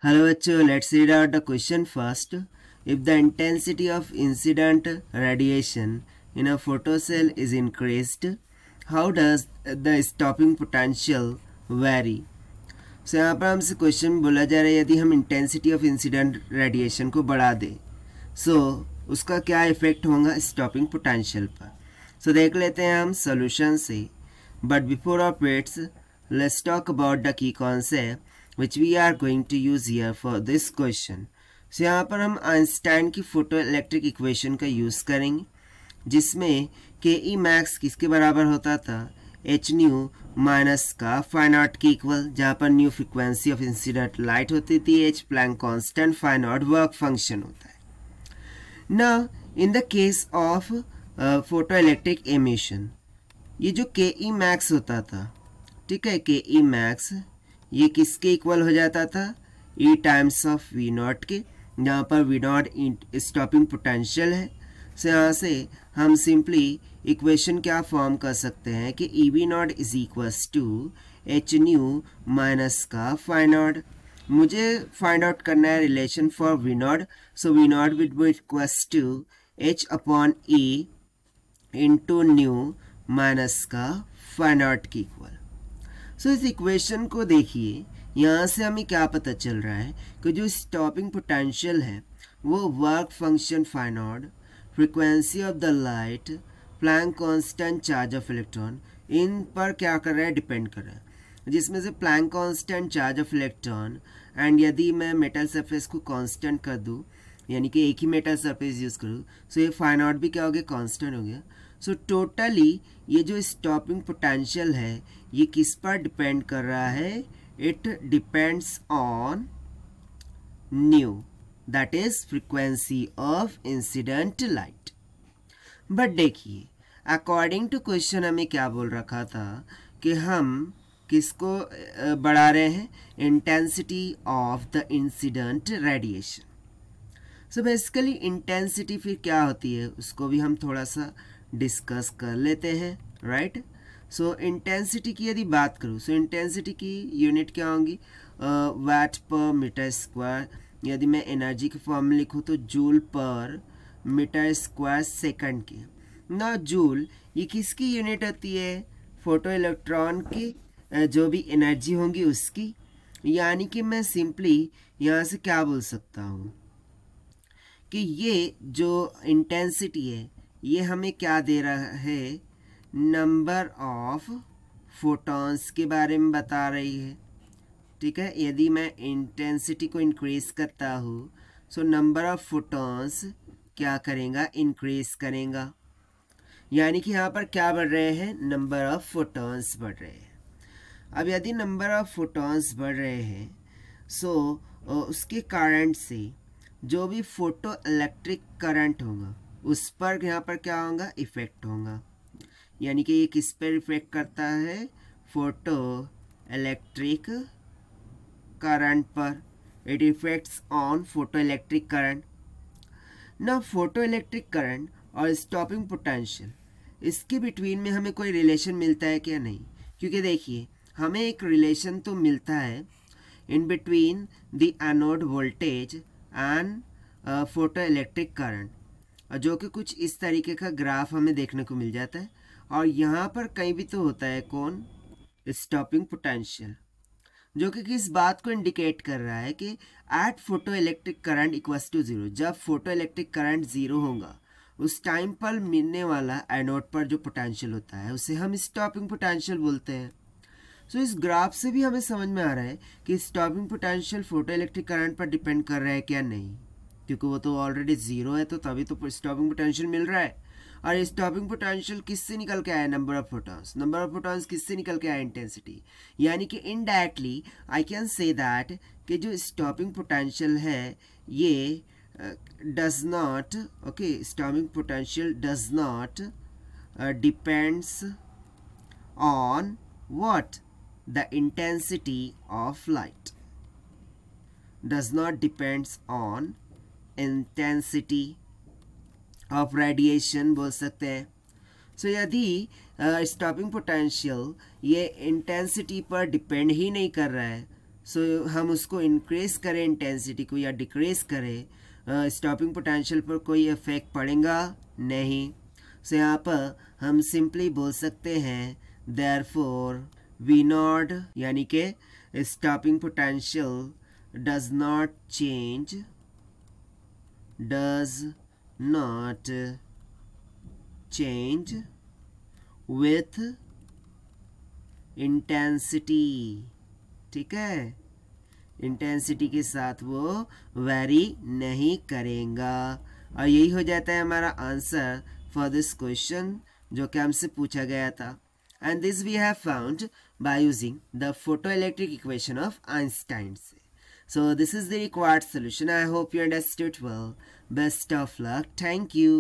Hello bachcho, let's read out the question first. If the intensity of incident radiation in a photocell is increased, how does the stopping potential vary? So यहाँ पर हमसे question बोला जा रहा है यदि हम इंटेंसिटी ऑफ इंसिडेंट रेडिएशन को बढ़ा दें उसका क्या इफेक्ट होगा स्टॉपिंग पोटेंशियल पर. सो देख लेते हैं हम सोल्यूशन से. But before of it's let's talk about the key concept which we are going to use here for this question. So यहाँ पर हम आइंस्टाइन की फोटो इलेक्ट्रिक इक्वेशन का यूज़ करेंगे जिसमें के ई मैक्स किसके बराबर होता था एच न्यू माइनस का फाई नॉट के इक्वल, जहाँ पर nu frequency of incident light होती थी, h Planck constant, phi naught work function होता है. ना in the case of photo electric emission ये जो के ई मैक्स होता था, ठीक है, के ई मैक्स ये किसके इक्वल हो जाता था ई टाइम्स ऑफ वी नॉट के, जहाँ पर वी नॉट स्टॉपिंग पोटेंशियल है. सो यहाँ से हम सिंपली इक्वेशन क्या फॉर्म कर सकते हैं कि E V naught is equals to H nu minus का फाई नॉट. मुझे फाइंड आउट करना है relation for V naught. So V naught will be equals to H upon E into nu minus का phi naught की equal. सो इस equation को देखिए, यहाँ से हमें क्या पता चल रहा है कि जो स्टॉपिंग पोटेंशियल है वो work function phi naught, frequency of the light, Planck constant, charge of electron, इन पर क्या कर रहा है डिपेंड कर रहा है. जिसमें से Planck constant, charge of electron and यदि मैं मेटल सरफेस को कांस्टेंट कर दूं यानी कि एक ही मेटल सरफेस यूज़ करूं सो ये फाई नॉट भी क्या हो गया कांस्टेंट हो गया. सो टोटली ये जो स्टॉपिंग पोटेंशियल है ये किस पर डिपेंड कर रहा है, it depends on new, that is frequency of incident light. But देखिए अकॉर्डिंग टू क्वेश्चन हमें क्या बोल रखा था कि हम किसको बढ़ा रहे हैं intensity of the incident radiation. So basically intensity फिर क्या होती है उसको भी हम थोड़ा सा डिस्कस कर लेते हैं, राइट. सो इंटेंसिटी की यदि बात करूँ सो इंटेंसिटी की यूनिट क्या होंगी वाट पर मीटर स्क्वायर. यदि मैं एनर्जी के फॉर्म में लिखूँ तो जूल पर मीटर स्क्वायर सेकंड की. ना जूल ये किसकी यूनिट होती है फोटो इलेक्ट्रॉन की जो भी एनर्जी होंगी उसकी. यानी कि मैं सिंपली यहाँ से क्या बोल सकता हूँ कि ये जो इंटेंसिटी है ये हमें क्या दे रहा है नंबर ऑफ फोटॉन्स के बारे में बता रही है, ठीक है. यदि मैं इंटेंसिटी को इंक्रीज करता हूँ सो नंबर ऑफ फोटॉन्स क्या करेगा इंक्रीज करेगा. यानी कि यहाँ पर क्या बढ़ रहे हैं नंबर ऑफ फोटॉन्स बढ़ रहे हैं. अब यदि नंबर ऑफ फोटॉन्स बढ़ रहे हैं सो उसके करंट से जो भी फोटो इलेक्ट्रिक करंट होगा उस पर यहाँ पर क्या होगा इफेक्ट होगा. यानी कि ये किस पर इफेक्ट करता है फोटो इलेक्ट्रिक करंट पर. It effects on photo electric current. ना फोटो इलेक्ट्रिक करंट और स्टॉपिंग पोटेंशियल इसके बिटवीन में हमें कोई रिलेशन मिलता है क्या नहीं. क्योंकि देखिए हमें एक रिलेशन तो मिलता है in between the anode voltage and photo electric current, जो कि कुछ इस तरीके का ग्राफ हमें देखने को मिल जाता है. और यहाँ पर कहीं भी तो होता है कौन स्टॉपिंग पोटेंशियल, जो कि किस बात को इंडिकेट कर रहा है कि at photoelectric current equals to zero, जब फोटो इलेक्ट्रिक करंट जीरो होगा उस टाइम पर मिलने वाला एनोड पर जो पोटेंशियल होता है उसे हम स्टॉपिंग पोटेंशियल बोलते हैं. सो इस ग्राफ से भी हमें समझ में आ रहा है कि stopping potential photo electric current पर डिपेंड कर रहा है क्या नहीं, क्योंकि वो तो ऑलरेडी जीरो है तो तभी तो स्टॉपिंग पोटेंशियल मिल रहा है. और ये स्टॉपिंग पोटेंशियल किससे निकल के आया number of photons, number of photons किससे निकल के आया इंटेंसिटी. यानी कि indirectly I can say that कि जो स्टॉपिंग पोटेंशियल है ये does not okay stopping potential does not depends on what the intensity of light, does not depends on intensity of radiation बोल सकते हैं. सो यदि स्टॉपिंग पोटेंशियल ये इंटेंसिटी पर डिपेंड ही नहीं कर रहा है सो हम उसको इंक्रीज करें इंटेंसिटी को या डिक्रीज करें, स्टॉपिंग पोटेंशियल पर कोई इफेक्ट पड़ेगा नहीं। सो यहाँ पर हम सिंपली बोल सकते हैं देयरफॉर वी नॉट यानी कि stopping potential does not change with intensity. ठीक है, इंटेंसिटी के साथ वो वेरी नहीं करेगा। और यही हो जाता है हमारा आंसर फॉर दिस क्वेश्चन जो कि हमसे पूछा गया था। And this we have found by using the photoelectric equation of Einstein से। So this is the required solution. I hope you understood well. Best of luck. Thank you.